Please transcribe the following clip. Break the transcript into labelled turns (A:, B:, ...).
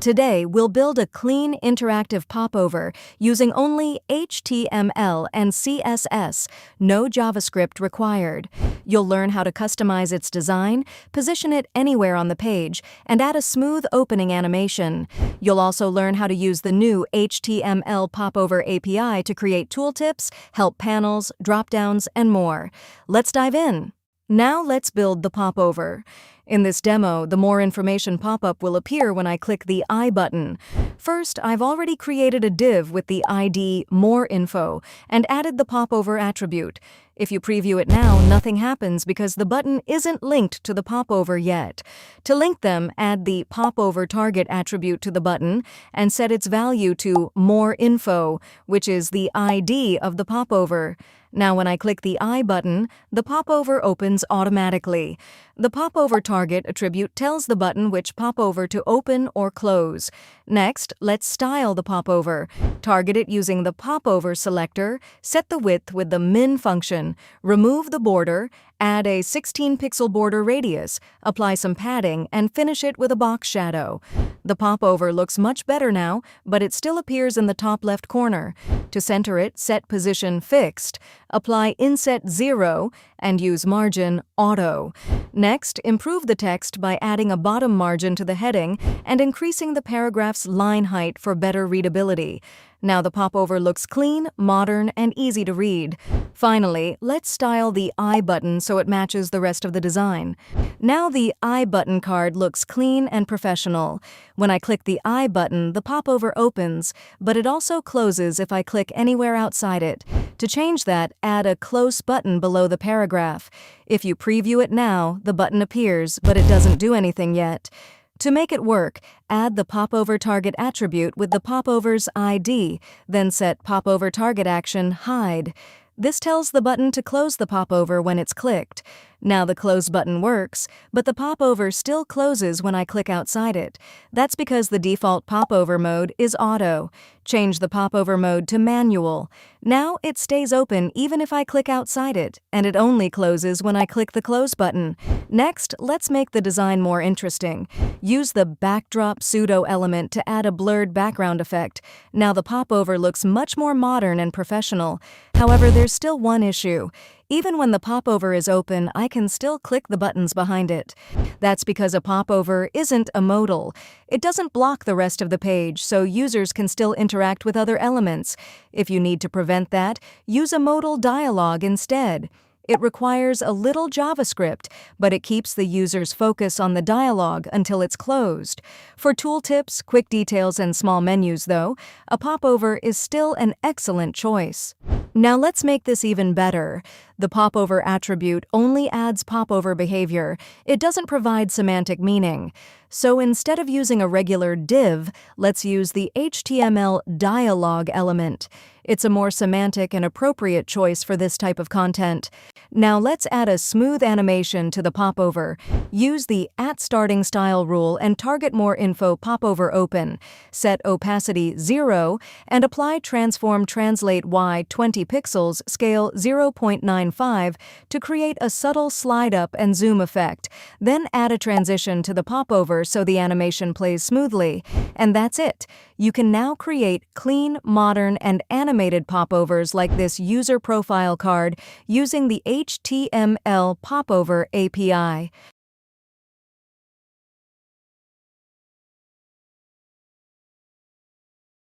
A: Today, we'll build a clean, interactive popover using only HTML and CSS, no JavaScript required. You'll learn how to customize its design, position it anywhere on the page, and add a smooth opening animation. You'll also learn how to use the new HTML Popover API to create tooltips, help panels, dropdowns, and more. Let's dive in. Now let's build the popover. In this demo, the More Information pop-up will appear when I click the I button. First, I've already created a div with the ID More Info and added the popover attribute. If you preview it now, nothing happens because the button isn't linked to the popover yet. To link them, add the popovertarget attribute to the button and set its value to More Info, which is the ID of the popover. Now when I click the I button, the popover opens automatically. The popovertarget attribute tells the button which popover to open or close. Next, let's style the popover. Target it using the popover selector, set the width with the min function, remove the border, add a 16-pixel border radius, apply some padding, and finish it with a box shadow. The popover looks much better now, but it still appears in the top left corner. To center it, set position fixed, apply inset 0, and use margin auto. Next, improve the text by adding a bottom margin to the heading and increasing the paragraph's line height for better readability. Now the popover looks clean, modern, and easy to read. Finally, let's style the I button so it matches the rest of the design. Now the I button card looks clean and professional. When I click the I button, the popover opens, but it also closes if I click anywhere outside it. To change that, add a close button below the paragraph. If you preview it now, the button appears, but it doesn't do anything yet. To make it work, add the popovertarget attribute with the popover's ID, then set popovertargetaction hide. This tells the button to close the popover when it's clicked. Now the close button works, but the popover still closes when I click outside it. That's because the default popover mode is auto. Change the popover mode to manual. Now it stays open even if I click outside it, and it only closes when I click the close button. Next, let's make the design more interesting. Use the backdrop pseudo element to add a blurred background effect. Now the popover looks much more modern and professional. However, there's still one issue. Even when the popover is open, I can still click the buttons behind it. That's because a popover isn't a modal. It doesn't block the rest of the page, so users can still interact with other elements. If you need to prevent that, use a modal dialog instead. It requires a little JavaScript, but it keeps the user's focus on the dialog until it's closed. For tooltips, quick details, and small menus, though, a popover is still an excellent choice. Now let's make this even better. The popover attribute only adds popover behavior. It doesn't provide semantic meaning. So instead of using a regular div, let's use the HTML dialog element. It's a more semantic and appropriate choice for this type of content. Now let's add a smooth animation to the popover. Use the @starting_style rule and target More Info popover open. Set opacity 0 and apply transform translate Y 20 pixels scale 0.95 to create a subtle slide up and zoom effect. Then add a transition to the popover so the animation plays smoothly. And that's it. You can now create clean, modern, and animated popovers like this user profile card using the HTML Popover API.